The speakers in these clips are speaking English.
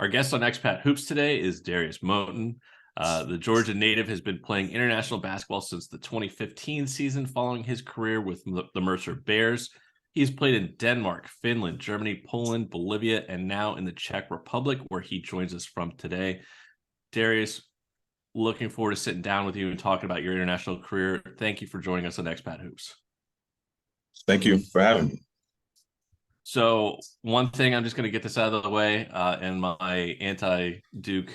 Our guest on Expat Hoops today is Darious Moten. The Georgia native has been playing international basketball since the 2015 season, following his career with the Mercer Bears. He's played in Denmark, Finland, Germany, Poland, Bolivia, and now in the Czech Republic, where he joins us from today. Darious, looking forward to sitting down with you and talking about your international career. Thank you for joining us on Expat Hoops. Thank you for having me. So one thing, I'm just going to get this out of the way, and my anti-Duke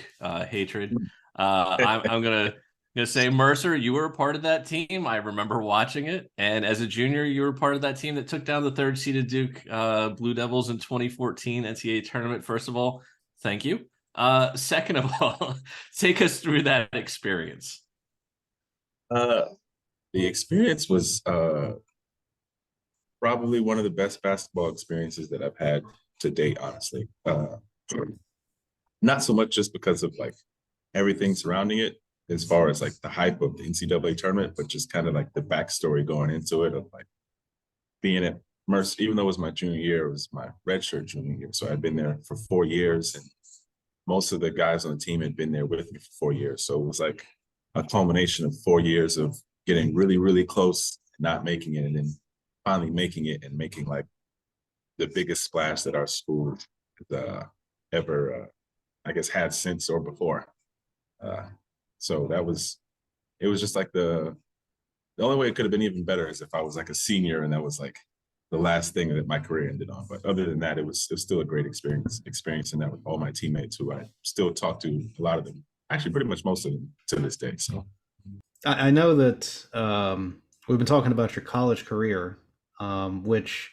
hatred. I'm going to say, Mercer, you were a part of that team. I remember watching it. And as a junior, you were part of that team that took down the third-seeded Duke Blue Devils in 2014 NCAA tournament. First of all, thank you. Second of all, take us through that experience. The experience was probably one of the best basketball experiences that I've had to date, honestly. Not so much just because of like everything surrounding it, as far as like the hype of the NCAA tournament, but just kind of like the backstory going into it of like being at Mercer. Even though it was my junior year, it was my redshirt junior year. So I'd been there for 4 years, and most of the guys on the team had been there with me for 4 years. So it was like a culmination of 4 years of getting really, really close, not making it, and then finally making it and making like the biggest splash that our school ever, I guess, had since or before. So it was just like the only way it could have been even better is if I was like a senior and that was like the last thing that my career ended on. But other than that, it was still a great experiencing that with all my teammates who I still talk to, a lot of them, actually pretty much most of them to this day. So I know that we've been talking about your college career, which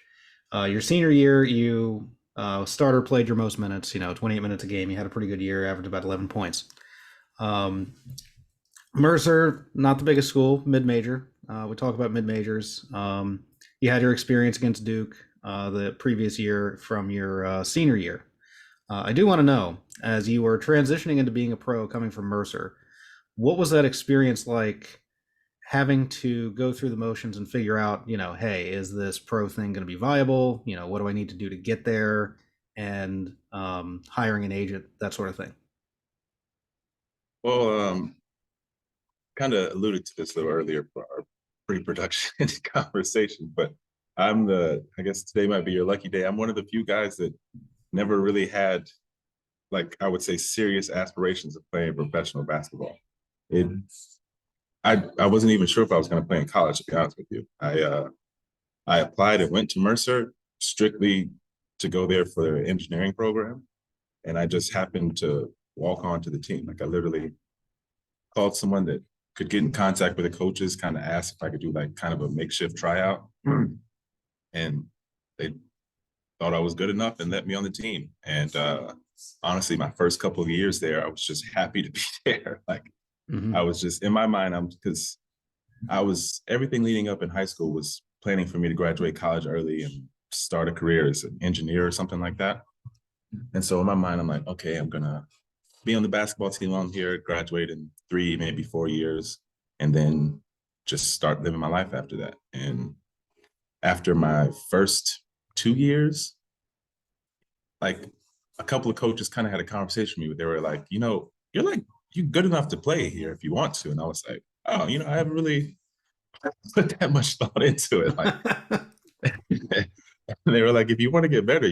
your senior year, you starter played your most minutes, 28 minutes a game. You had a pretty good year, averaged about 11 points. Mercer, not the biggest school, mid-major. We talk about mid-majors. You had your experience against Duke the previous year from your senior year. I do want to know, as you were transitioning into being a pro coming from Mercer, what was that experience like, having to go through the motions and figure out, hey, is this pro thing going to be viable? What do I need to do to get there? And hiring an agent, that sort of thing. Well, kind of alluded to this a little earlier for our pre-production conversation, but I guess today might be your lucky day. I'm one of the few guys that never really had, like, I would say, serious aspirations of playing professional basketball. I wasn't even sure if I was going to play in college, to be honest with you. I applied and went to Mercer strictly to go there for their engineering program, and I just happened to walk onto the team. Like, I literally called someone that could get in contact with the coaches, kind of asked if I could do like kind of a makeshift tryout, and they thought I was good enough and let me on the team. And honestly, my first couple of years there, I was just happy to be there. Like, I was just, in my mind, because everything leading up in high school was planning for me to graduate college early and start a career as an engineer or something like that. And so in my mind, I'm like, okay, I'm going to be on the basketball team on here, graduate in 3, maybe 4 years, and then just start living my life after that. And after my first 2 years, like, a couple of coaches kind of had a conversation with me. They were like, you're good enough to play here if you want to. And I was like, oh, I haven't really put that much thought into it. Like, they were like, if you want to get better,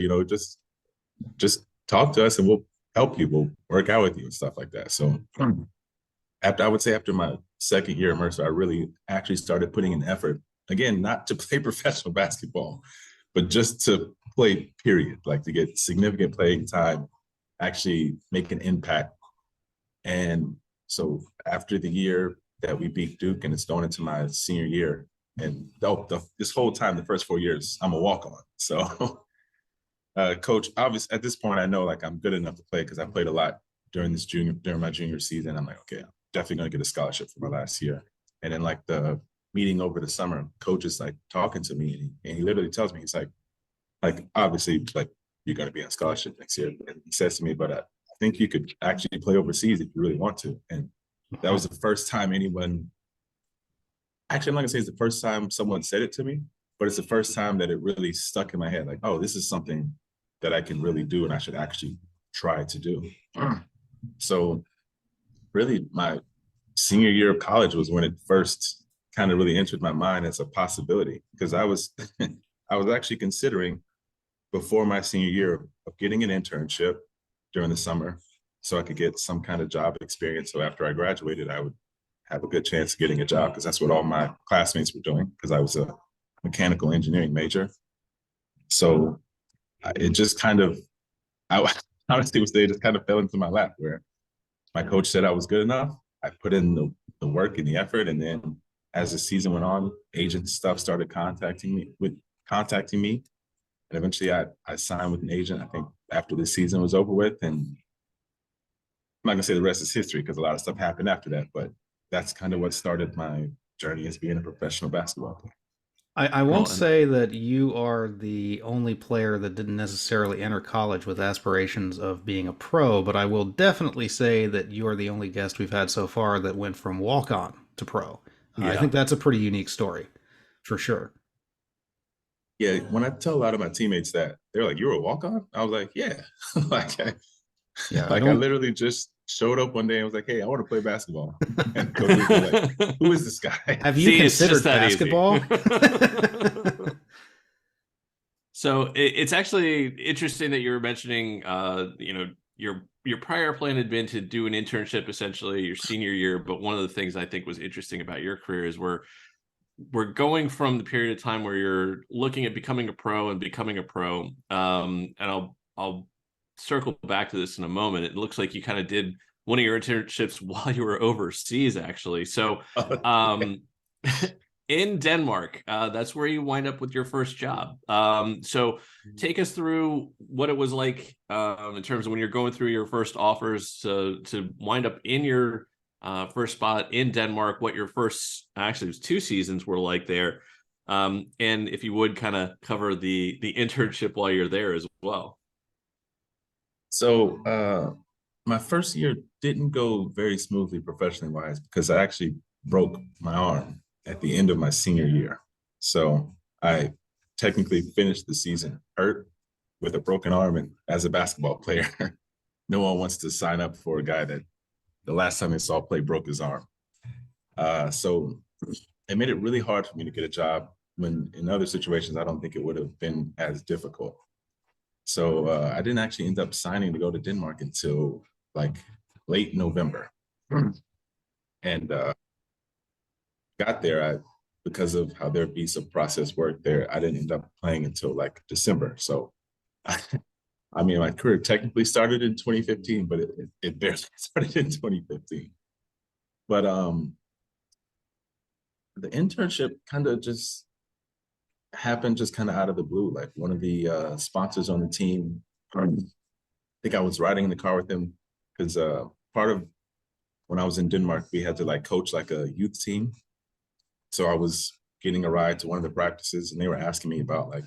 just talk to us and we'll help you. We'll work out with you and stuff like that. So after my second year at Mercer, I really actually started putting in effort, again, not to play professional basketball, but just to play, period, like to get significant playing time, actually make an impact. And so after the year that we beat Duke, and it's going into my senior year, and this whole time, the first 4 years, I'm a walk-on. So coach, obviously at this point, I know like I'm good enough to play because I played a lot during my junior season. I'm like, okay, I'm definitely going to get a scholarship for my last year. And then like the meeting over the summer, coach is like talking to me, and he literally tells me, he's like obviously, like, you're going to be on scholarship next year. And he says to me, but I think you could actually play overseas if you really want to. And that was the first time anyone, actually, I'm not gonna say it's the first time someone said it to me, but it's the first time that it really stuck in my head. Like, oh, this is something that I can really do, and I should actually try to do. So really my senior year of college was when it first kind of really entered my mind as a possibility, because I was I was actually considering before my senior year of getting an internship during the summer so I could get some kind of job experience. So after I graduated, I would have a good chance of getting a job, because that's what all my classmates were doing, because I was a mechanical engineering major. So it just kind of, I honestly would say, it just kind of fell into my lap, where my coach said I was good enough. I put in the work and the effort, and then as the season went on, agent stuff started contacting me, and eventually I signed with an agent, I think after the season was over with. And I'm not gonna say the rest is history, because a lot of stuff happened after that, but that's kind of what started my journey as being a professional basketball player. I won't say that you are the only player that didn't necessarily enter college with aspirations of being a pro, but I will definitely say that you are the only guest we've had so far that went from walk-on to pro. I think that's a pretty unique story, for sure. Yeah, when I tell a lot of my teammates that, they're like, "You were a walk-on?" I was like, "Yeah." like, I, Yeah, I literally just showed up one day and was like, "Hey, I want to play basketball." And coaches were like, "Who is this guy?" Have you considered basketball? So it's actually interesting that you were mentioning, your prior plan had been to do an internship essentially your senior year. But one of the things I think was interesting about your career is we're going from the period of time where you're looking at becoming a pro and becoming a pro. And I'll circle back to this in a moment. It looks like you kind of did one of your internships while you were overseas, actually. So in Denmark, that's where you wind up with your first job. So take us through what it was like in terms of when you're going through your first offers to wind up in your first spot in Denmark, what your first, actually it was 2 seasons were like there. And if you would kind of cover the internship while you're there as well. So my first year didn't go very smoothly professionally wise, because I actually broke my arm at the end of my senior year. So I technically finished the season hurt with a broken arm. And as a basketball player, no one wants to sign up for a guy that the last time they saw play broke his arm. So it made it really hard for me to get a job, when in other situations, I don't think it would have been as difficult. So I didn't actually end up signing to go to Denmark until like late November. And got there, because of how their visa process worked there, I didn't end up playing until like December. So I mean, my career technically started in 2015, but it barely started in 2015. But the internship kind of just happened just kind of out of the blue. Like one of the sponsors on the team, I think I was riding in the car with him, because part of when I was in Denmark, we had to like coach like a youth team. So I was getting a ride to one of the practices, and they were asking me about like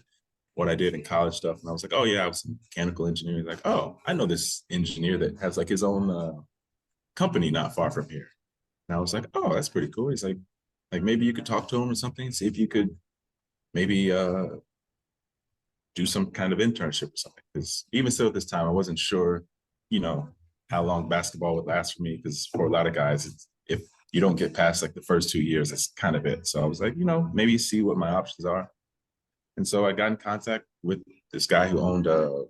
what I did in college stuff. And I was like, "Oh yeah, I was a mechanical engineer." Like, "Oh, I know this engineer that has like his own company not far from here." And I was like, "Oh, that's pretty cool." He's like maybe you could talk to him or something, see if you could maybe do some kind of internship or something. Because even still at this time, I wasn't sure, how long basketball would last for me. Because for a lot of guys, if you don't get past like the first 2 years, that's kind of it. So I was like, maybe see what my options are. And so I got in contact with this guy who owned a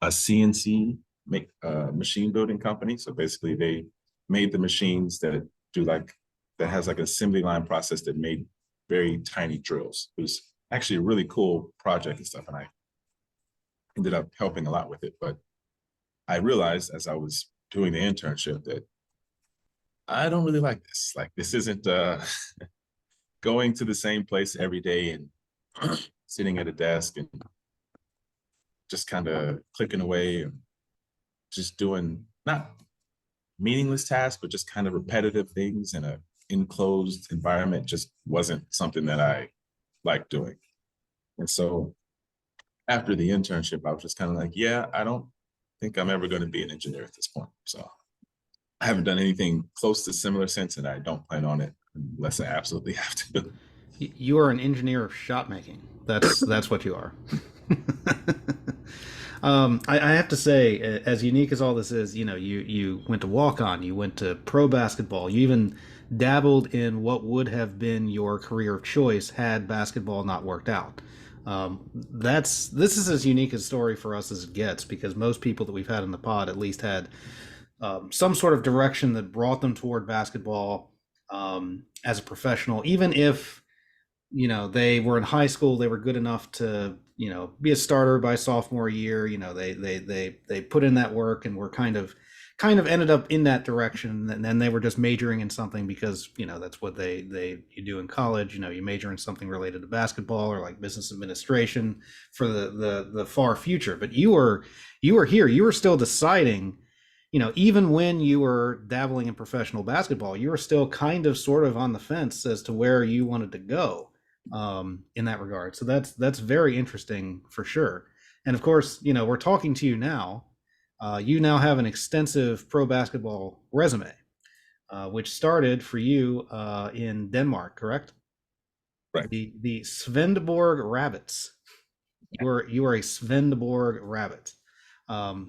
CNC machine building company. So basically they made the machines that has like an assembly line process that made very tiny drills. It was actually a really cool project and stuff. And I ended up helping a lot with it. But I realized as I was doing the internship that I don't really like this. Like, this isn't going to the same place every day and sitting at a desk and just kind of clicking away and just doing not meaningless tasks, but just kind of repetitive things in an enclosed environment just wasn't something that I liked doing. And so after the internship, I was just kind of like, yeah, I don't think I'm ever going to be an engineer at this point. So I haven't done anything close to similar since, and I don't plan on it unless I absolutely have to. You are an engineer of shot making. That's what you are. I have to say, as unique as all this is, you went to walk on, you went to pro basketball, you even dabbled in what would have been your career of choice had basketball not worked out. This is as unique a story for us as it gets, because most people that we've had in the pod at least had some sort of direction that brought them toward basketball as a professional, even if they were in high school, they were good enough to be a starter by sophomore year. They put in that work and were kind of ended up in that direction, and then they were just majoring in something because that's what you do in college. You major in something related to basketball or like business administration for the far future. But you were here, you were still deciding. Even when you were dabbling in professional basketball, you were still kind of sort of on the fence as to where you wanted to go in that regard. So that's very interesting for sure. And of course, we're talking to you now. You now have an extensive pro basketball resume, which started for you in Denmark, correct? Right. The Svendborg Rabbits. You are a Svendborg Rabbit.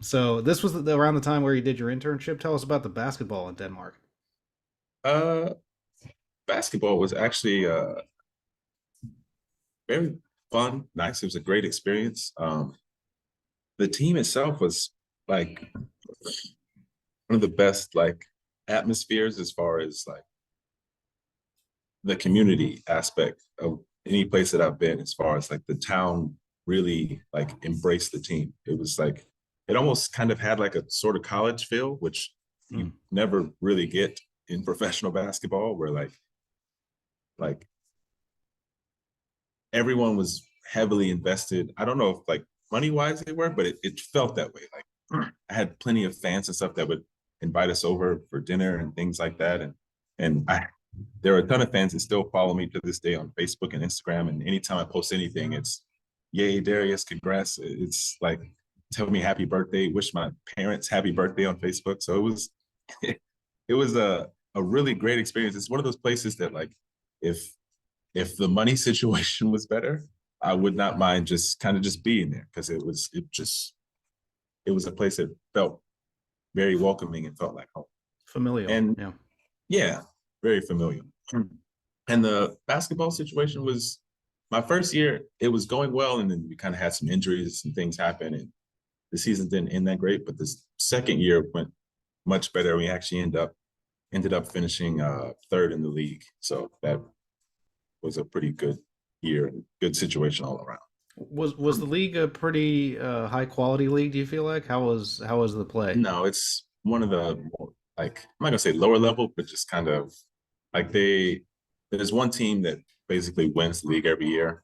So this was around the time where you did your internship. Tell us about the basketball in Denmark. Basketball was actually very fun, nice. It was a great experience. The team itself was like one of the best atmospheres as far as the community aspect of any place that I've been, as far as the town really embraced the team. It was it almost kind of had a sort of college feel, which you never really get in professional basketball, where everyone was heavily invested. I don't know if money wise they were, but it felt that way. I had plenty of fans and stuff that would invite us over for dinner and things like that. And there are a ton of fans that still follow me to this day on Facebook and Instagram. And anytime I post anything, it's yay, Darius, congrats. It's tell me happy birthday, wish my parents happy birthday on Facebook. So it was a really great experience. It's one of those places that if the money situation was better, I would not mind just being there, because it was a place that felt very welcoming and felt like home. Familial. And yeah, very familiar. And the basketball situation was, my first year, it was going well, and then we kind of had some injuries and things happen, and the season didn't end that great. But this second year went much better. We actually ended up finishing third in the league. So that was a pretty good year, good situation all around. Was the league a pretty high quality league? Do you feel like how was the play? No, it's one of the more, I'm not gonna say lower level, but just kind of there's one team that basically wins the league every year.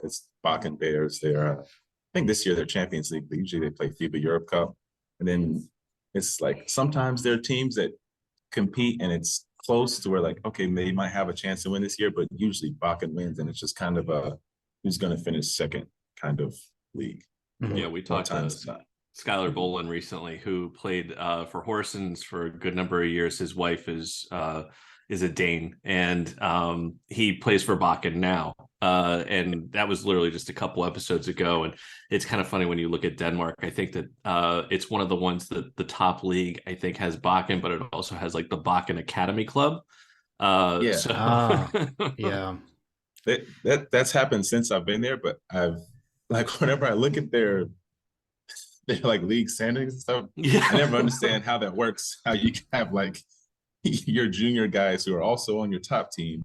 It's Bakken Bears. I think this year they're Champions League, but usually they play FIBA Europe Cup. And then it's sometimes there are teams that compete and it's close to where okay, they might have a chance to win this year, but usually Bakken wins, and it's just kind of who's going to finish second kind of league. Yeah, we talked to Skylar Bolin recently, who played for Horsens for a good number of years. His wife is a Dane, and he plays for Bakken now. And that was literally just a couple episodes ago. And it's kind of funny when you look at Denmark. I think that it's one of the ones that the top league, I think, has Bakken, but it also has the Bakken Academy Club. Yeah. That's happened since I've been there, but I've whenever I look at their league standings and stuff, I never understand how that works. How you have your junior guys who are also on your top team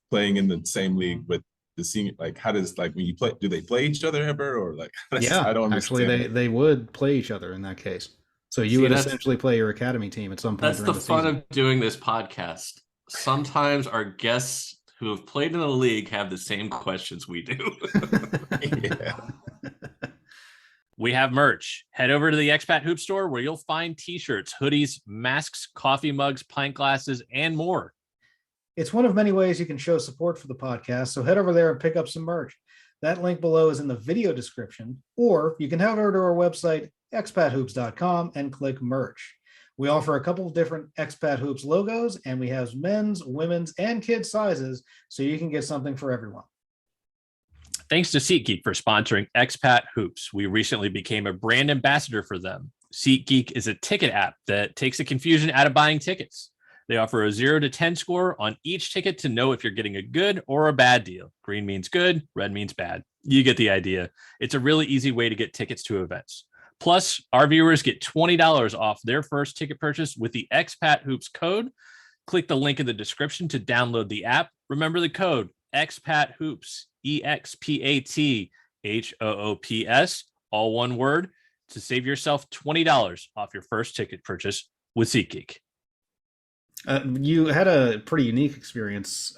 playing in the same league with the senior. How does when you play, do they play each other ever, or yeah, I don't understand. Actually they would play each other in that case. So you would essentially play your academy team at some point. That's the fun of doing this podcast. Sometimes our guests who have played in the league have the same questions we do. Yeah. We have merch. Head over to the Expat Hoop Store, where you'll find t-shirts, hoodies, masks, coffee mugs, pint glasses, and more. It's one of many ways you can show support for the podcast, so head over there and pick up some merch. That link below is in the video description, or you can head over to our website, expathoops.com, and click merch. We offer a couple of different Expat Hoops logos, and we have men's, women's, and kids sizes, so you can get something for everyone. Thanks to SeatGeek for sponsoring Expat Hoops. We recently became a brand ambassador for them. SeatGeek is a ticket app that takes the confusion out of buying tickets. They offer a 0 to 10 score on each ticket to know if you're getting a good or a bad deal. Green means good, red means bad. You get the idea. It's a really easy way to get tickets to events. Plus, our viewers get $20 off their first ticket purchase with the Expat Hoops code. Click the link in the description to download the app. Remember the code Expat Hoops, EXPATHOOPS, all one word, to save yourself $20 off your first ticket purchase with SeatGeek. You had a pretty unique experience.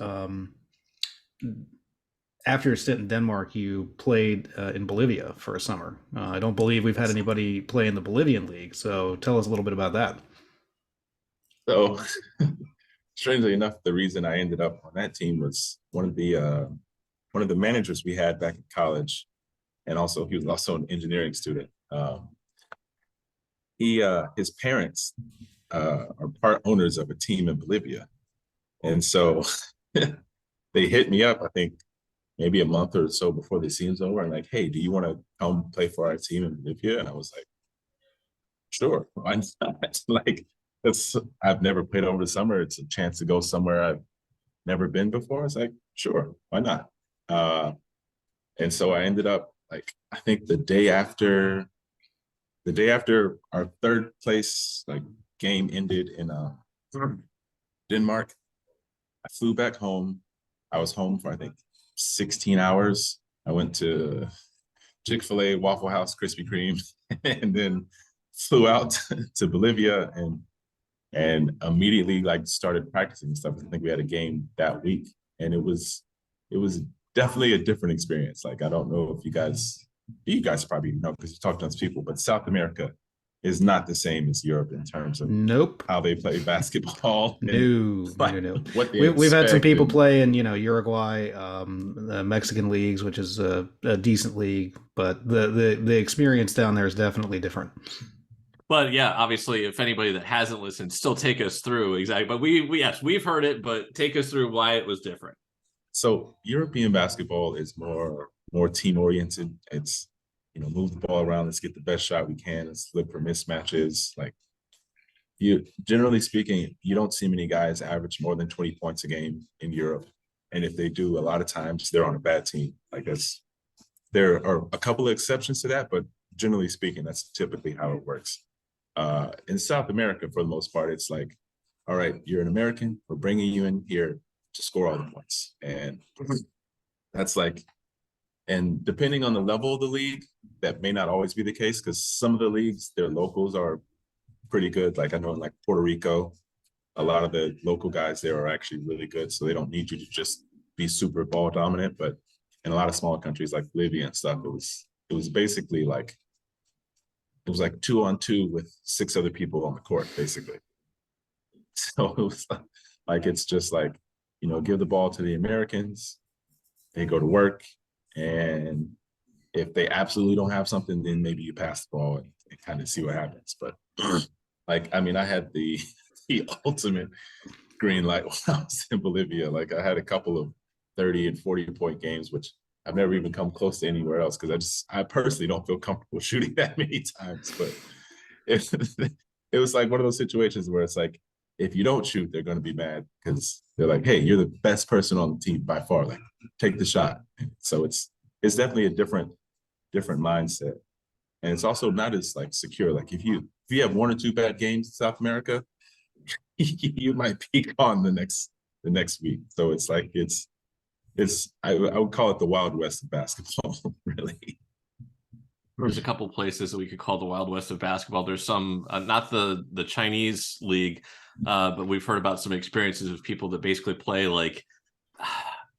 After your stint in Denmark, you played in Bolivia for a summer. I don't believe we've had anybody play in the Bolivian league, so tell us a little bit about that. So, strangely enough, the reason I ended up on that team was one of the managers we had back in college, and also he was also an engineering student. His parents are part owners of a team in Bolivia, and so they hit me up, I think maybe a month or so before the season's over, and like, hey, do you want to come play for our team in Bolivia? And I was like, sure, why not? Like, I've never played over the summer. It's a chance to go somewhere I've never been before. It's like, sure, why not? And so I ended up, like, I think the day after our third place game ended in Denmark, I flew back home. I was home for I think 16 hours. I went to Chick-fil-A, Waffle House, Krispy Kreme, and then flew out to Bolivia and immediately started practicing and stuff. I think we had a game that week, and it was definitely a different experience. Like, I don't know if you guys probably know because you talk to those people, but South America is not the same as Europe in terms of how they play basketball. No. What We've had some people play in Uruguay, the Mexican leagues, which is a decent league, but the experience down there is definitely different. But yeah, obviously, if anybody that hasn't listened, still take us through exactly. But we've heard it, but take us through why it was different. So European basketball is more team oriented. It's move the ball around, let's get the best shot we can, let's look for mismatches. Like, generally speaking, you don't see many guys average more than 20 points a game in Europe, and if they do, a lot of times they're on a bad team. There are a couple of exceptions to that, but generally speaking, that's typically how it works. In South America, for the most part, it's like, all right, you're an American, we're bringing you in here to score all the points. And that's and depending on the level of the league, that may not always be the case, because some of the leagues, their locals are pretty good. Like, I know in Puerto Rico, a lot of the local guys there are actually really good, so they don't need you to just be super ball dominant. But in a lot of smaller countries like Bolivia and stuff, it was basically it was 2-on-2 with 6 other people on the court, basically. So it was it's just give the ball to the Americans, they go to work, and if they absolutely don't have something, then maybe you pass the ball and kind of see what happens. But I had the ultimate green light when I was in Bolivia. I had a couple of 30 and 40-point games, which I've never even come close to anywhere else, because I personally don't feel comfortable shooting that many times. But it was one of those situations where it's if you don't shoot, they're going to be mad, because they're like, hey, you're the best person on the team by far. Take the shot. So it's definitely a different mindset. And it's also not as secure. If you have 1 or 2 bad games in South America, you might be gone the next week. So I would call it the Wild West of basketball, really. There's a couple places that we could call the Wild West of basketball. There's some, not the Chinese league, but we've heard about some experiences of people that basically play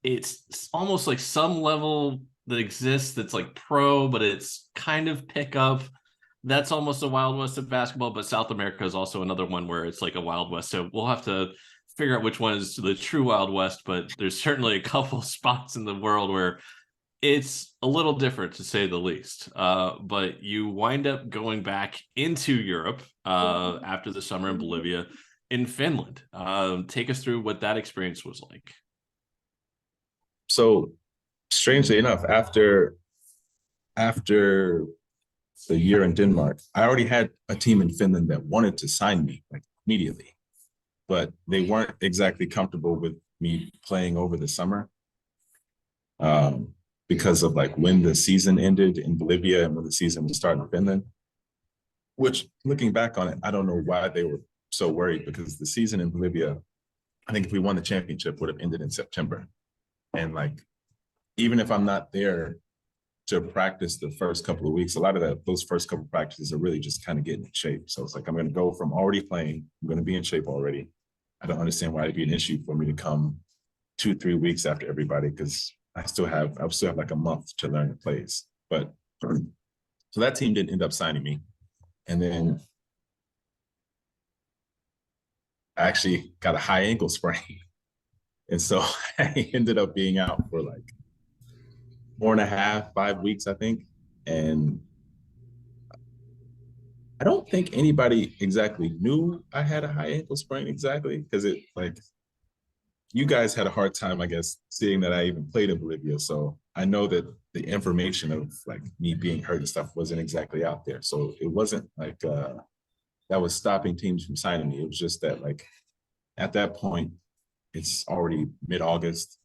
it's almost like some level that exists that's pro, but it's kind of pickup. That's almost a Wild West of basketball. But South America is also another one where it's a Wild West. So we'll have to figure out which one is the true Wild West. But there's certainly a couple spots in the world where it's a little different, to say the least. But you wind up going back into Europe after the summer in Bolivia, in Finland. Take us through what that experience was like. So strangely enough, after the year in Denmark, I already had a team in Finland that wanted to sign me like immediately, but they weren't exactly comfortable with me playing over the summer because of like when the season ended in Bolivia and when the season was starting in Finland. Which, looking back on it, I don't know why they were so worried, because the season in Bolivia, I think if we won the championship, would have ended in September. And like, even if I'm not there to practice the first couple of weeks, a lot of those first couple of practices are really just kind of getting in shape. So it's like, I'm going to go from already playing, I'm going to be in shape already. I don't understand why it'd be an issue for me to come 2-3 weeks after everybody, because I still have like a month to learn the plays. But so that team didn't end up signing me. And then I actually got a high ankle sprain. And so I ended up being out for like 4.5, 5 weeks, I think. And I don't think anybody exactly knew I had a high ankle sprain exactly, because it like, you guys had a hard time, I guess, seeing that I even played in Bolivia. So I know that the information of like me being hurt and stuff wasn't exactly out there. So it wasn't like that was stopping teams from signing me. It was just that like at that point, it's already mid-August.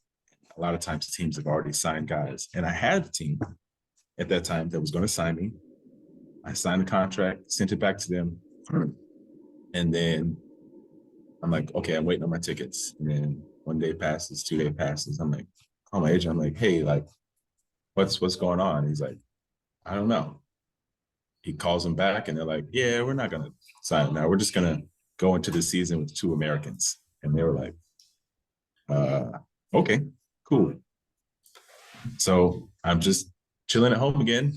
A lot of times teams have already signed guys. And I had a team at that time that was going to sign me. I signed the contract, sent it back to them. And then I'm like, okay, I'm waiting on my tickets. And then 1 day passes, 2 day passes. I'm like, call my agent. I'm like, hey, like, what's going on? He's like, I don't know. He calls them back and they're like, yeah, we're not going to sign it now. We're just going to go into the season with 2 Americans. And they were like, okay, cool. So I'm just chilling at home again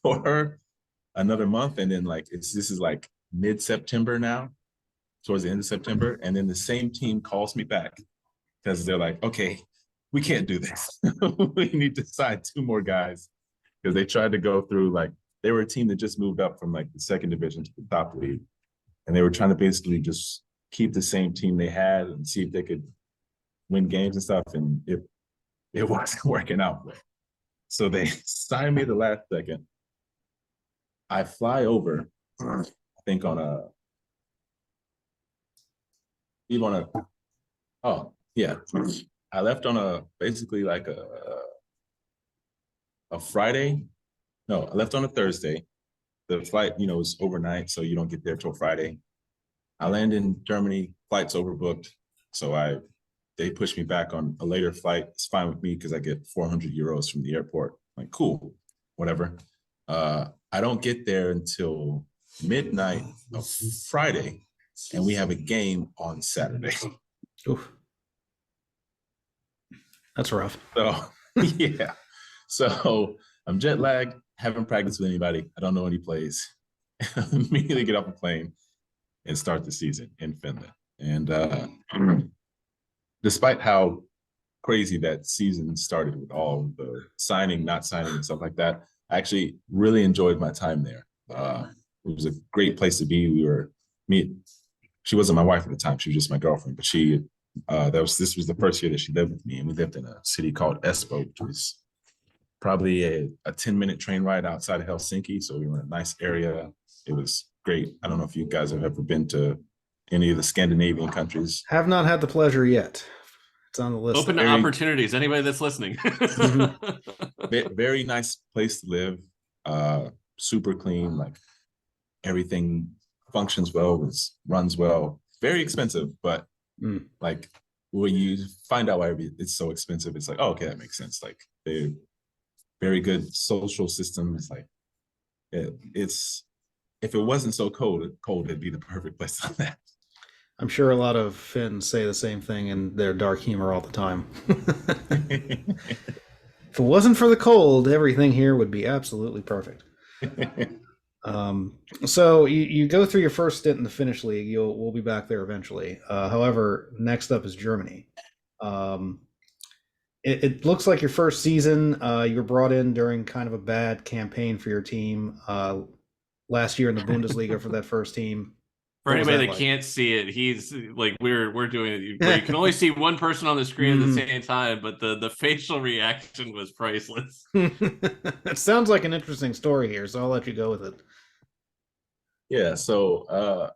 for another month. And then like, this is like mid-September now, towards the end of September. And then the same team calls me back because they're like, okay, we can't do this. We need to sign 2 more guys, because they tried to go through like, they were a team that just moved up from like the second division to the top league. And they were trying to basically just keep the same team they had and see if they could win games and stuff. And it wasn't working out. So they signed me the last second. I fly over, I think on a, oh yeah. I left on a, basically like a Friday. No, I left on a Thursday. The flight, was overnight, so you don't get there till Friday. I land in Germany, flight's overbooked. So they pushed me back on a later flight. It's fine with me because I get 400 euros from the airport. I'm like, cool, whatever. I don't get there until midnight of Friday, and we have a game on Saturday. Oof. That's rough. So, yeah. So I'm jet lagged, haven't practiced with anybody. I don't know any plays. Immediately get off a plane and start the season in Finland. And despite how crazy that season started with all the signing, not signing, and stuff like that, I actually really enjoyed my time there. It was a great place to be. She wasn't my wife at the time. She was just my girlfriend, but this was the first year that she lived with me, and we lived in a city called Espoo, which was probably a 10-minute train ride outside of Helsinki. So we were in a nice area. It was great. I don't know if you guys have ever been to any of the Scandinavian countries. Have not had the pleasure yet. It's on the list. Open to opportunities. Anybody that's listening. Very nice place to live. Super clean. Like everything functions well, runs well. Very expensive, but like when you find out why it's so expensive, it's like, oh, okay, that makes sense. Like they're very good social system. It's like it's if it wasn't so cold, it'd be the perfect place to live. I'm sure a lot of Finns say the same thing in their dark humor all the time. If it wasn't for the cold, everything here would be absolutely perfect. So you go through your first stint in the Finnish league. We'll be back there eventually. However, next up is Germany. It looks like your first season, you were brought in during kind of a bad campaign for your team last year in the Bundesliga for that first team. For What was anybody that that like? can't see it, he's like we're doing it. Where you can only see one person on the screen at the same time, but the facial reaction was priceless. It sounds like an interesting story here, so I'll let you go with it. Yeah, so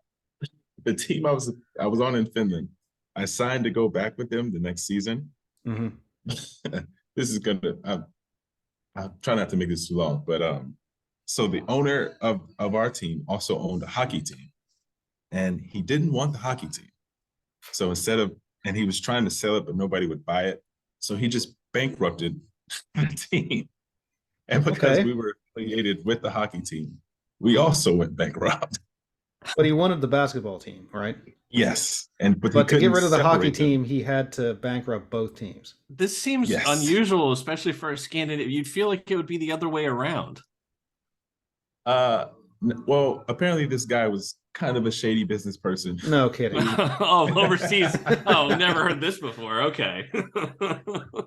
the team I was on in Finland, I signed to go back with them the next season. Hmm. This is gonna I'm trying not to make this too long, but so the owner of our team also owned a hockey team, and he didn't want the hockey team. So and he was trying to sell it, but nobody would buy it. So he just bankrupted the team. And because Okay. we were affiliated with the hockey team, we also went bankrupt. But he wanted the basketball team, right? Yes, but he But to get couldn't rid of the hockey separate them. team, he had to bankrupt both teams. This seems Yes. unusual, especially for a Scandinavian. You'd feel like it would be the other way around. Well, apparently this guy was kind of a shady business person. No kidding. Oh, overseas. Oh, never heard this before. Okay.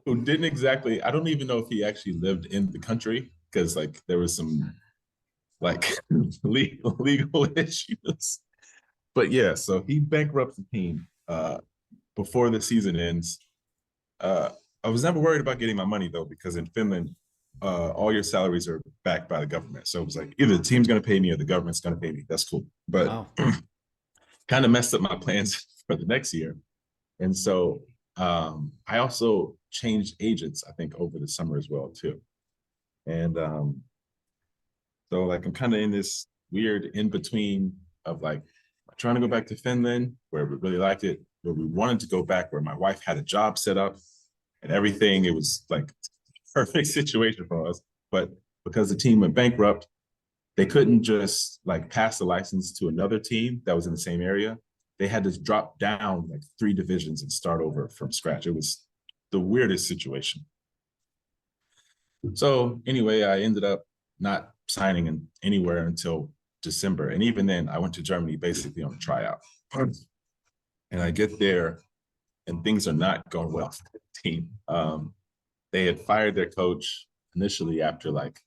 Who didn't exactly, I don't even know if he actually lived in the country, because like there was some like legal issues. But yeah, so he bankrupts the team before the season ends. I was never worried about getting my money though, because in Finland, all your salaries are backed by the government. So it was like either the team's going to pay me or the government's going to pay me. That's cool. But Wow. kind of messed up my plans for the next year. And so I also changed agents, I think, over the summer as well too. And so like I'm kind of in this weird in between of like trying to go back to Finland, where we really liked it, where we wanted to go back, where my wife had a job set up and everything. It was like perfect situation for us. But because the team went bankrupt, they couldn't just like pass the license to another team that was in the same area. They had to drop down like 3 divisions and start over from scratch. It was the weirdest situation. So anyway, I ended up not signing anywhere until December. And even then, I went to Germany basically on a tryout. And I get there and things are not going well for the team. They had fired their coach initially after like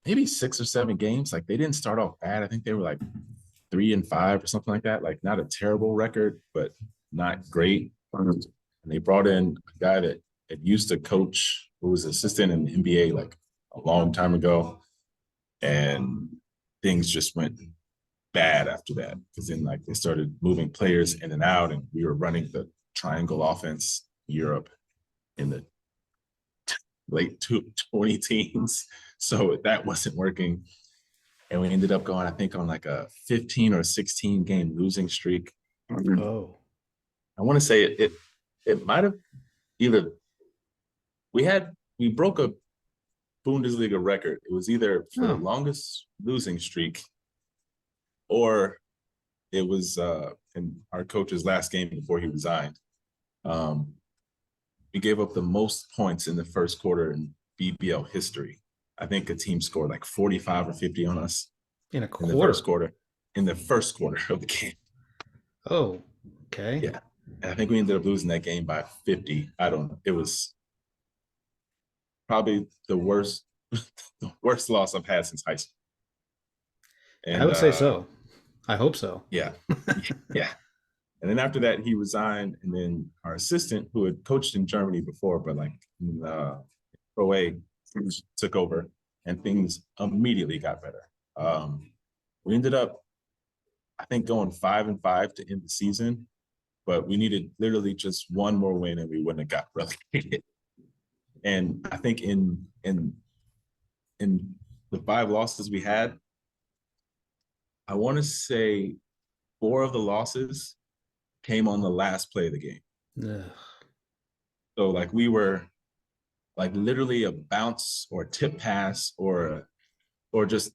maybe 6 or 7 games. Like they didn't start off bad. I think they were like 3-5 or something like that. Like not a terrible record, but not great. And they brought in a guy that used to coach, who was an assistant in the NBA like a long time ago. And things just went bad after that, because then like they started moving players in and out, and we were running the triangle offense in Europe in the late 20 teens. So that wasn't working. And we ended up going, I think, on like a 15 or 16 game losing streak. Oh. I want to say it might have either we broke a Bundesliga record. It was either for the longest losing streak, or it was in our coach's last game before he resigned. We gave up the most points in the first quarter in BBL history. I think a team scored like 45 or 50 on us In a in quarter. the first quarter. In the first quarter of the game. Oh, okay. Yeah. And I think we ended up losing that game by 50. I don't know. It was probably the worst loss I've had since high school. And I would say so. I hope so. Yeah. Yeah. And then after that, he resigned. And then our assistant, who had coached in Germany before, but like in Pro A, took over, and things immediately got better. We ended up, I think, going 5-5 to end the season, but we needed literally just one more win and we wouldn't have got relegated. And I think in the 5 losses we had, I want to say 4 of the losses came on the last play of the game. Ugh. So like we were like literally a bounce or a tip pass or just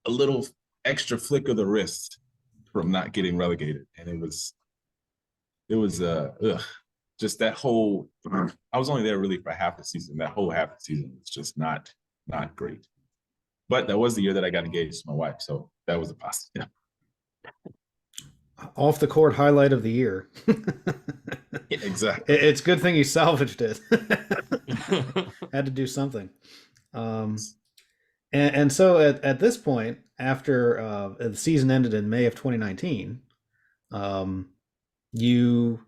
a little extra flick of the wrist from not getting relegated. And it was just that whole, I was only there really for half the season. That whole half the season was just not great. But that was the year that I got engaged to my wife. So that was a positive. Off the court highlight of the year. Yeah, exactly. It's a good thing you salvaged it. Had to do something. And so at this point, after the season ended in May of 2019, you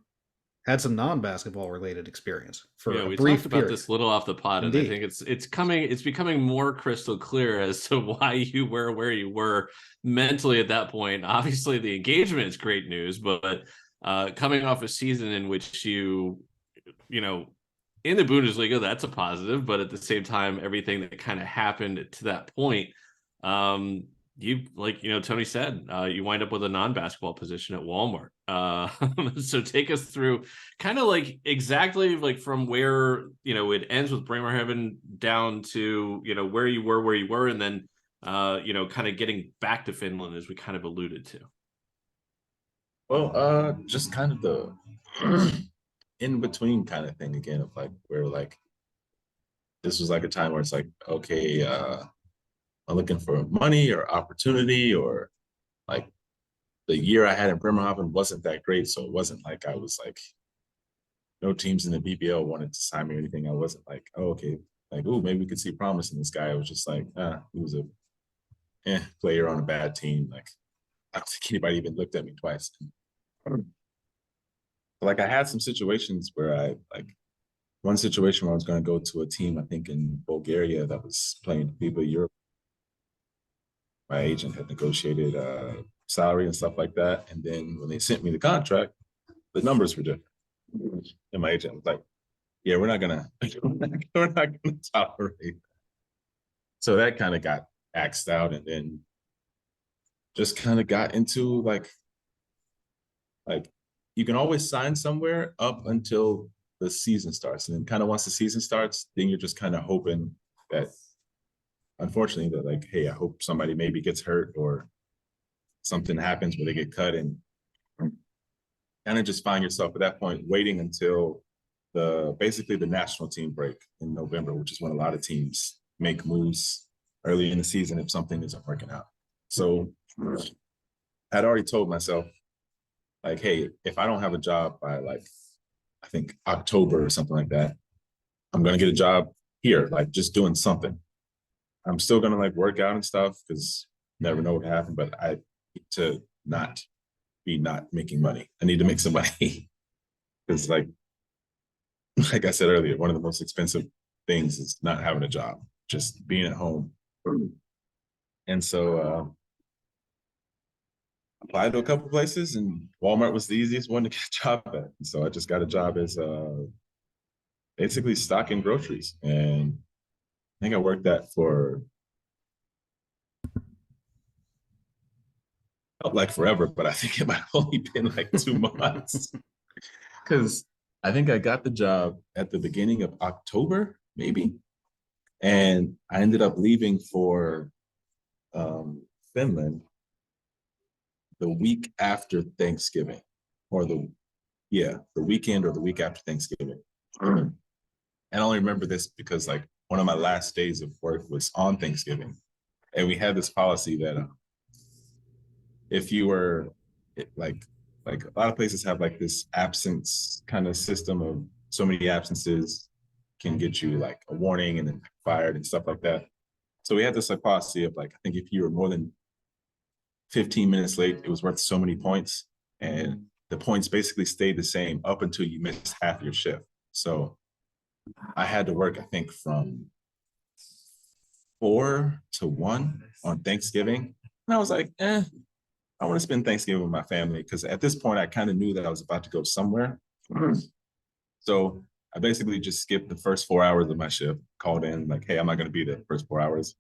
had some non-basketball related experience for Yeah, a we brief talked about period. this little off the pod, and I Indeed. think it's becoming more crystal clear as to why you were where you were mentally at that point. Obviously, the engagement is great news, but coming off a season in which you know, in the Bundesliga, that's a positive, but at the same time, everything that kind of happened to that point, you like, Tony said, you wind up with a non-basketball position at Walmart. So take us through kind of like exactly like from where, it ends with Bremerhaven down to, where you were, and then, kind of getting back to Finland as we kind of alluded to. Well, just kind of the in between kind of thing again of like where like this was like a time where it's like, okay, I'm looking for money or opportunity, or like the year I had in Bremerhaven wasn't that great. So it wasn't like I was like, no teams in the BBL wanted to sign me or anything. I wasn't like, oh, okay, like, oh, maybe we could see promise in this guy. I was just like, he was a player on a bad team. Like, I don't think anybody even looked at me twice. Like I had some situations where I like one situation where I was going to go to a team, I think in Bulgaria, that was playing FIBA Europe. My agent had negotiated salary and stuff like that. And then when they sent me the contract, the numbers were different. And my agent was like, yeah, we're not gonna tolerate. So that kind of got axed out, and then just kind of got into like you can always sign somewhere up until the season starts. And then kind of once the season starts, then you're just kind of hoping that, unfortunately, that like, hey, I hope somebody maybe gets hurt or something happens where they get cut, and kind of just find yourself at that point waiting until basically the national team break in November, which is when a lot of teams make moves early in the season if something isn't working out. So I'd already told myself, like, hey, if I don't have a job by like, I think October or something like that, I'm going to get a job here, like just doing something. I'm still going to like work out and stuff because never know what happened, but I need to not be not making money. I need to make some money because like I said earlier, one of the most expensive things is not having a job, just being at home. And so applied to a couple places, and Walmart was the easiest one to get a job at. And so I just got a job as basically stocking groceries. And I think I worked that for felt like forever, but I think it might have only been like 2 months. Because I think I got the job at the beginning of October, maybe. And I ended up leaving for Finland the week after Thanksgiving, or the weekend or the week after Thanksgiving. And I only remember this because like one of my last days of work was on Thanksgiving. And we had this policy that if you were like a lot of places have like this absence kind of system of so many absences can get you like a warning and then fired and stuff like that. So we had this like policy of like, I think if you were more than 15 minutes late, it was worth so many points. And the points basically stayed the same up until you missed half your shift. So I had to work, I think, from 4 to 1 on Thanksgiving. And I was like, I want to spend Thanksgiving with my family, because at this point, I kind of knew that I was about to go somewhere. So I basically just skipped the first 4 hours of my shift, called in like, hey, I'm not going to be there the first 4 hours.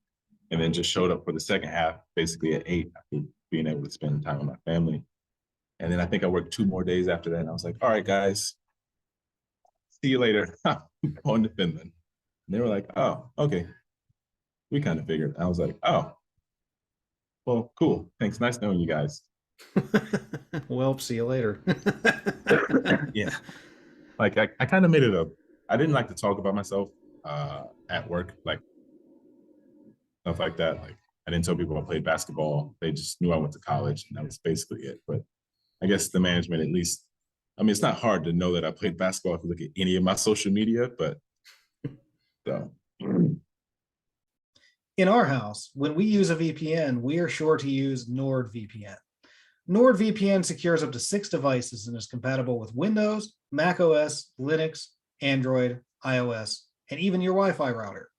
And then just showed up for the second half, basically at 8, after being able to spend time with my family. And then I think I worked 2 more days after that. And I was like, all right, guys, see you later. I'm going to Finland. And they were like, oh, okay. We kind of figured. I was like, oh, well, cool. Thanks. Nice knowing you guys. Well, see you later. Yeah. Like I kind of made it up. I didn't like to talk about myself at work, like stuff like that. Like I didn't tell people I played basketball. They just knew I went to college, and that was basically it. But I guess the management, at least, I mean, it's not hard to know that I played basketball if you look at any of my social media, but so. In our house, when we use a VPN, we are sure to use NordVPN. NordVPN secures up to 6 devices and is compatible with Windows, Mac OS, Linux, Android, iOS, and even your Wi-Fi router.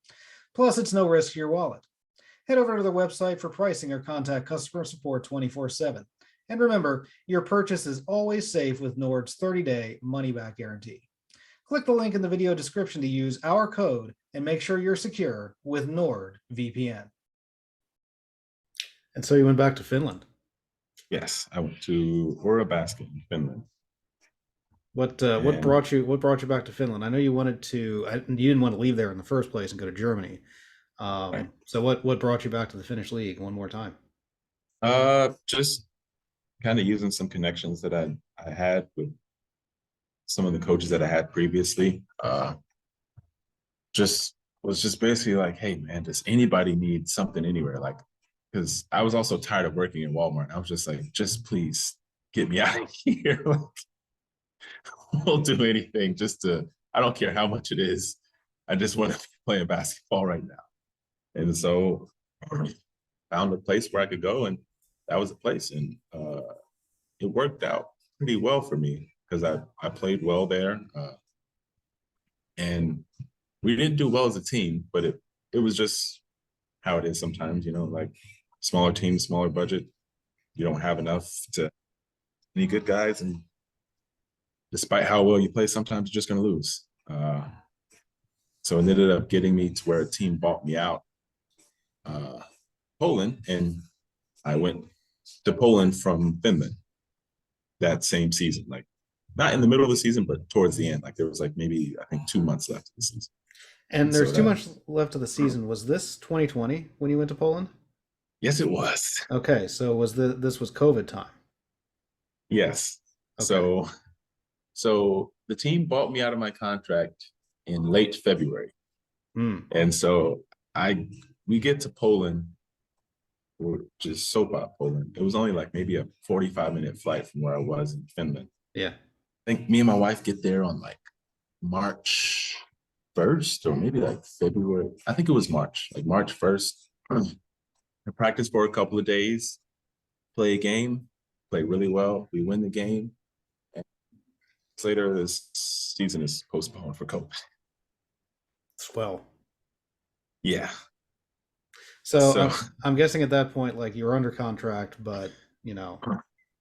Plus, it's no risk to your wallet. Head over to their website for pricing or contact customer support 24/7. And remember, your purchase is always safe with Nord's 30-day money-back guarantee. Click the link in the video description to use our code and make sure you're secure with NordVPN. And so you went back to Finland. Yes, I went to Basket in Finland. What brought you back to Finland? I know you wanted to. You didn't want to leave there in the first place and go to Germany. Right. So what brought you back to the Finnish league one more time? Just kind of using some connections that I had with some of the coaches that I had previously. Was just basically like, hey man, does anybody need something anywhere? Like, because I was also tired of working in Walmart. I was just like, just please get me out of here. Like, we'll do anything I don't care how much it is. I just want to be playing basketball right now. And so found a place where I could go, and that was the place. And it worked out pretty well for me because I played well there. And we didn't do well as a team, but it was just how it is sometimes, like smaller team, smaller budget. You don't have enough to any good guys. And despite how well you play, sometimes you're just going to lose. So it ended up getting me to where a team bought me out, Poland, and I went to Poland from Finland that same season, like not in the middle of the season, but towards the end. Like there was like maybe I think 2 months left of the season. And there's too much left of the season. Was this 2020 when you went to Poland? Yes, it was. Okay, so this was COVID time? Yes. Okay. So the team bought me out of my contract in late February. And so we get to Poland, or just soap opera Poland. It was only like maybe a 45-minute flight from where I was in Finland. Yeah. I think me and my wife get there on like March 1st or maybe like February. I think it was March 1st. I practiced for a couple of days, play a game, play really well. We win the game. And later, this season is postponed for COVID. Swell. Yeah. So I'm guessing at that point, like you were under contract, but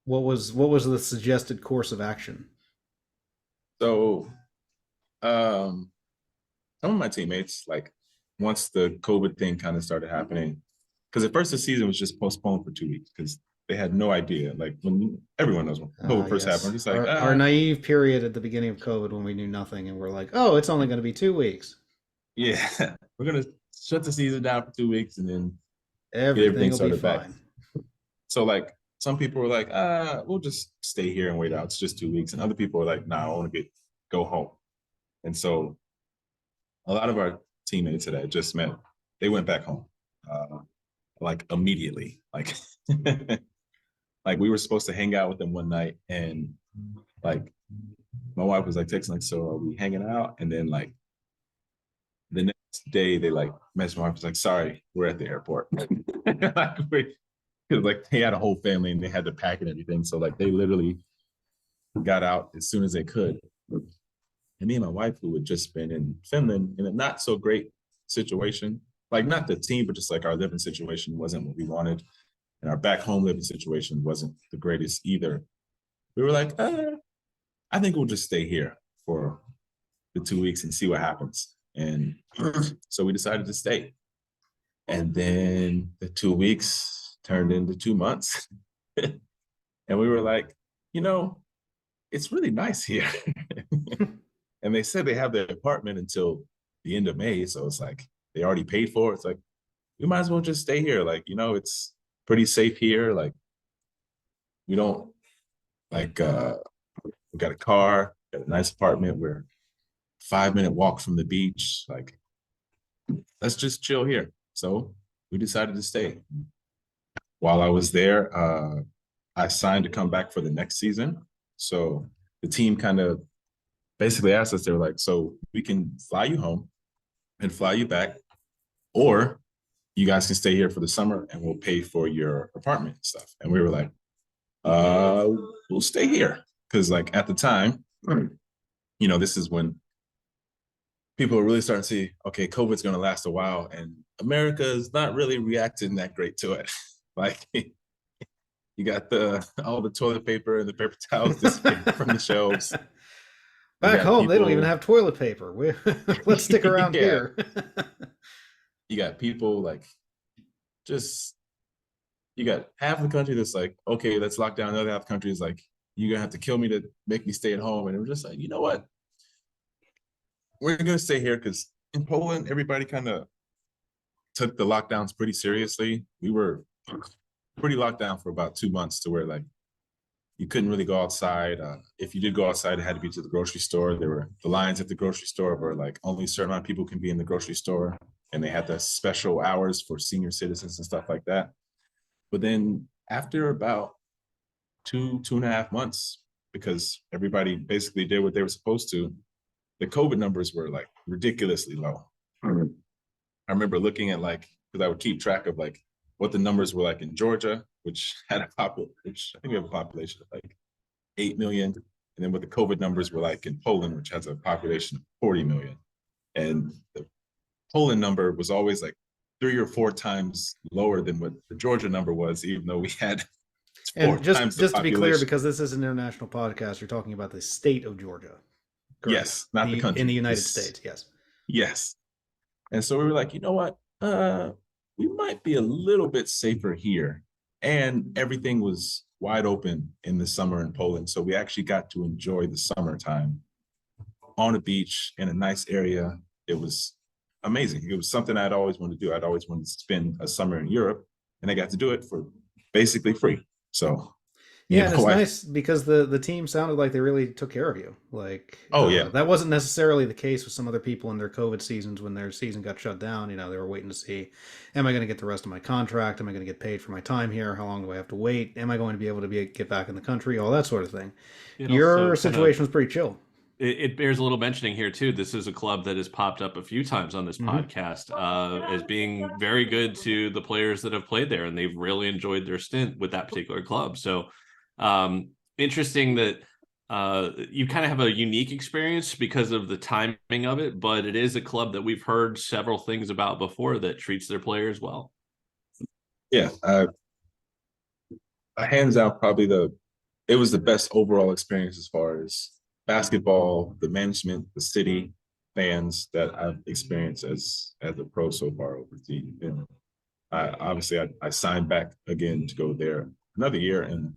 what was the suggested course of action? So, some of my teammates, like once the COVID thing kind of started happening, because at first the season was just postponed for 2 weeks because they had no idea. Like when everyone knows when COVID first happened, just like our naive period at the beginning of COVID when we knew nothing and we're like, oh, it's only going to be 2 weeks. Yeah, we're gonna shut the season down for 2 weeks and then everything will be fine. Back. So like some people were like, we'll just stay here and wait out. It's just 2 weeks. And other people were like, nah, I want to go home. And so a lot of our teammates that I just met, they went back home, like immediately. Like, like we were supposed to hang out with them one night, and like my wife was like texting like, so are we hanging out? And then like the next day they like messaged my wife, was like, sorry, we're at the airport. Like they had a whole family and they had to pack and everything. So like they literally got out as soon as they could. And me and my wife, who had just been in Finland in a not so great situation, like not the team, but just like our living situation wasn't what we wanted. And our back home living situation wasn't the greatest either. We were like, I think we'll just stay here for the 2 weeks and see what happens. And so we decided to stay. And then the 2 weeks turned into 2 months. And we were like, it's really nice here. And they said they have their apartment until the end of May. So it's like, they already paid for it. It's like, we might as well just stay here. Like, it's pretty safe here. Like, we don't, like, we got a car, got a nice apartment. We're 5-minute walk from the beach. Like, let's just chill here. So we decided to stay. While I was there, I signed to come back for the next season. So the team kind of basically asked us, they were like, so we can fly you home and fly you back, or you guys can stay here for the summer and we'll pay for your apartment and stuff. And we were like, we'll stay here. Because like at the time, this is when people are really starting to see, okay, COVID's going to last a while, and America is not really reacting that great to it. Like, you got all the toilet paper and the paper towels disappearing from the shelves. Back home, they don't even have toilet paper. Let's stick around here. You got people like, you got half the country that's like, okay, let's lock down. Another half the country is like, you're going to have to kill me to make me stay at home. And we're just like, you know what? We're going to stay here because in Poland, everybody kind of took the lockdowns pretty seriously. We were pretty locked down for about 2 months to where like you couldn't really go outside. If you did go outside, it had to be to the grocery store. There were the lines at the grocery store where like only a certain amount of people can be in the grocery store, and they had the special hours for senior citizens and stuff like that. But then after about 2.5 months, because everybody basically did what they were supposed to, the COVID numbers were like ridiculously low. I remember looking at like, because I would keep track of like what the numbers were like in Georgia, which had which I think we have a population of like 8 million. And then what the COVID numbers were like in Poland, which has a population of 40 million. And the Poland number was always like 3 or 4 times lower than what the Georgia number was, even though we had and just to be clear, because this is an international podcast, you're talking about the state of Georgia. Correct? Yes, not the country. In the United States, yes. Yes. And so we were like, you know what? We might be a little bit safer here. And everything was wide open in the summer in Poland. So we actually got to enjoy the summertime on a beach in a nice area. It was amazing. It was something I'd always wanted to do. I'd always wanted to spend a summer in Europe, and I got to do it for basically free. So yeah, it's nice because the team sounded like they really took care of you. Like, that wasn't necessarily the case with some other people in their COVID seasons when their season got shut down. They were waiting to see, am I going to get the rest of my contract? Am I going to get paid for my time here? How long do I have to wait? Am I going to be able to get back in the country? All that sort of thing. Your situation was pretty chill. It bears a little mentioning here too. This is a club that has popped up a few times on this podcast as being very good to the players that have played there, and they've really enjoyed their stint with that particular club. So interesting that you kind of have a unique experience because of the timing of it, but it is a club that we've heard several things about before that treats their players well. Yeah, hands out, probably it was the best overall experience as far as basketball, the management, the city, fans that I've experienced as a pro so far overseas. And obviously I signed back again to go there another year, and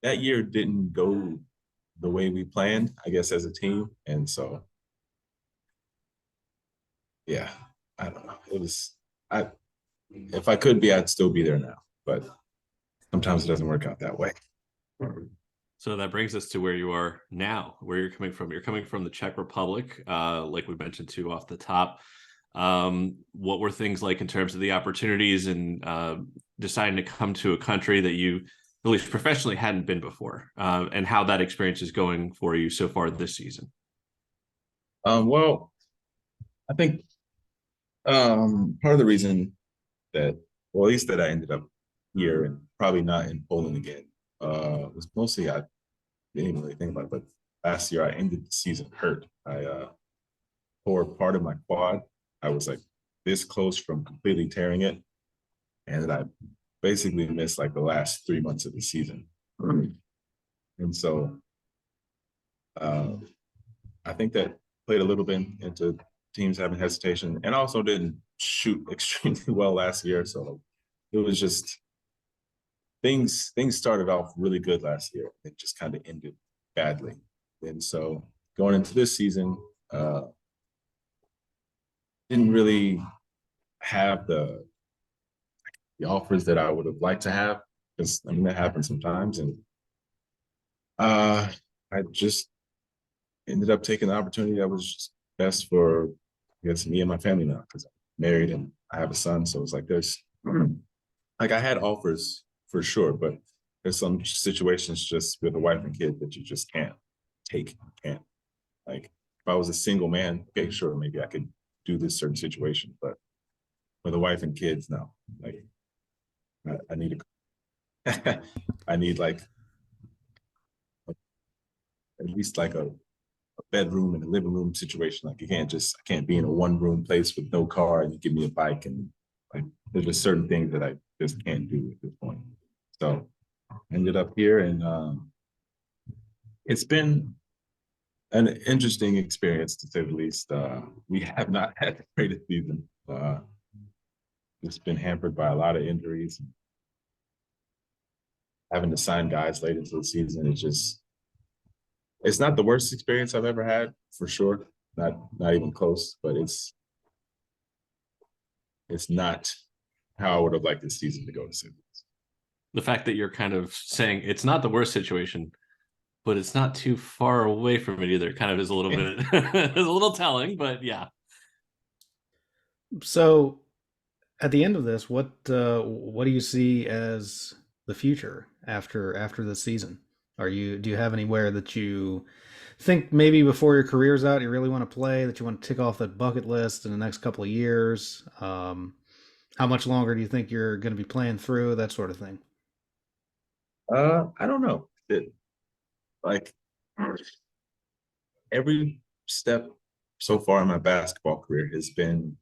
that year didn't go the way we planned, I guess, as a team. And so, yeah, I don't know. If I could be, I'd still be there now, but sometimes it doesn't work out that way. So that brings us to where you are now, where you're coming from. You're coming from the Czech Republic, like we mentioned too off the top. What were things like in terms of the opportunities and deciding to come to a country that you, at least professionally, hadn't been before, and how that experience is going for you so far this season? Well, I think part of the reason that, well, at least that I ended up here and probably not in Poland again, was mostly I didn't even really think about it, but last year I ended the season hurt. I tore part of my quad. I was like this close from completely tearing it, and I basically missed like the last 3 months of the season. And so I think that played a little bit into teams having hesitation, and also didn't shoot extremely well last year. So it was just things started off really good last year. It just kind of ended badly. And so going into this season, didn't really have the offers that I would have liked to have, because I mean that happens sometimes. And I just ended up taking the opportunity that was just best for, I guess, me and my family now, because I'm married and I have a son. So it's like like I had offers for sure, but there's some situations just with a wife and kid that you just can't take. Can't. Like if I was a single man, okay, sure, maybe I could do this certain situation, but with a wife and kids, no. Like I need I need like at least like a bedroom and a living room situation. Like I can't be in a one room place with no car and you give me a bike, and like there's just certain things that I just can't do at this point. So I ended up here, and it's been an interesting experience to say the least. We have not had the greatest season. It's been hampered by a lot of injuries. Having to sign guys late into the season, it's not the worst experience I've ever had, for sure. Not even close, but it's not how I would have liked this season to go to Sydney. The fact that you're kind of saying it's not the worst situation, but it's not too far away from it either, kind of is a little bit is a little telling, but yeah. So, at the end of this, what do you see as the future after this season? Do you have anywhere that you think maybe before your career's out you really want to play, that you want to tick off that bucket list in the next couple of years? How much longer do you think you're going to be playing through, that sort of thing? I don't know. Like every step so far in my basketball career has been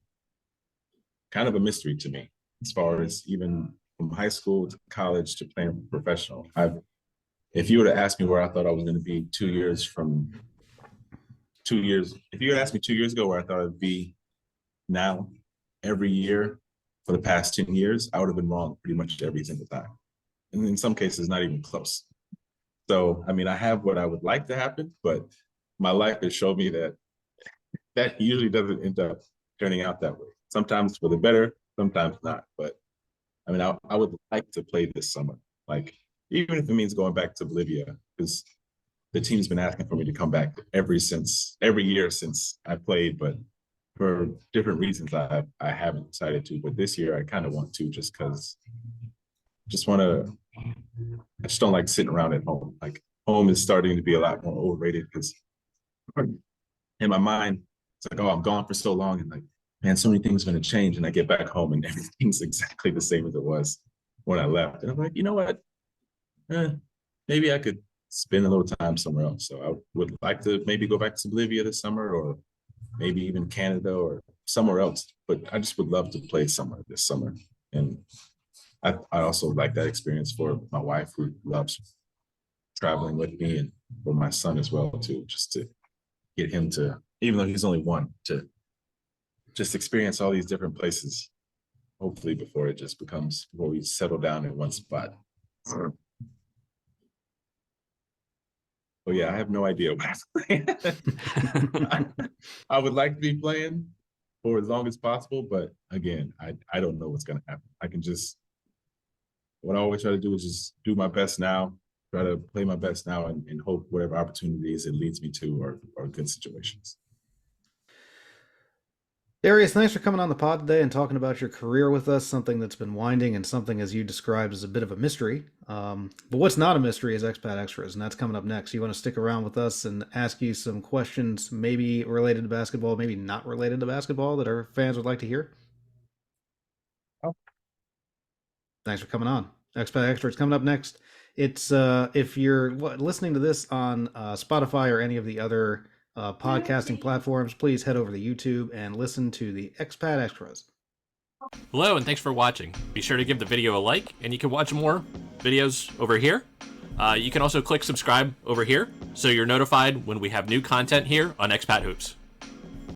kind of a mystery to me, as far as even from high school to college to playing professional. If you were to ask me where I thought I was going to be 2 years, if you had asked me 2 years ago where I thought I'd be now, every year for the past 10 years, I would have been wrong pretty much every single time. And in some cases, not even close. So, I mean, I have what I would like to happen, but my life has showed me that usually doesn't end up turning out that way. Sometimes for the better, sometimes not. But I mean, I would like to play this summer. Like, even if it means going back to Bolivia, because the team's been asking for me to come back every year since I played, but for different reasons, I haven't decided to. But this year, I kind of want to, just because I just don't like sitting around at home. Like, home is starting to be a lot more overrated, because in my mind, it's like, oh, I'm gone for so long, and like, man, so many things are going to change. And I get back home and everything's exactly the same as it was when I left. And I'm like, you know what? Maybe I could spend a little time somewhere else. So I would like to maybe go back to Bolivia this summer, or maybe even Canada or somewhere else. But I just would love to play somewhere this summer. And I also like that experience for my wife, who loves traveling with me, and for my son as well, too, just to get him to, even though he's only one, to just experience all these different places, hopefully before we settle down in one spot. Oh yeah, I have no idea what I'm playing. I would like to be playing for as long as possible, but again, I don't know what's gonna happen. What I always try to do is just do my best now, try to play my best now, and hope whatever opportunities it leads me to are good situations. Darious, thanks for coming on the pod today and talking about your career with us, something that's been winding and something, as you described, as a bit of a mystery. But what's not a mystery is Expat Extras, and that's coming up next. You want to stick around with us and ask you some questions, maybe related to basketball, maybe not related to basketball, that our fans would like to hear? Oh. Thanks for coming on. Expat Extras coming up next. It's if you're listening to this on Spotify or any of the other podcasting platforms, please head over to YouTube and listen to the Expat Extras. Hello, and thanks for watching. Be sure to give the video a like, and you can watch more videos over here. You can also click subscribe over here, so you're notified when we have new content here on Expat Hoops.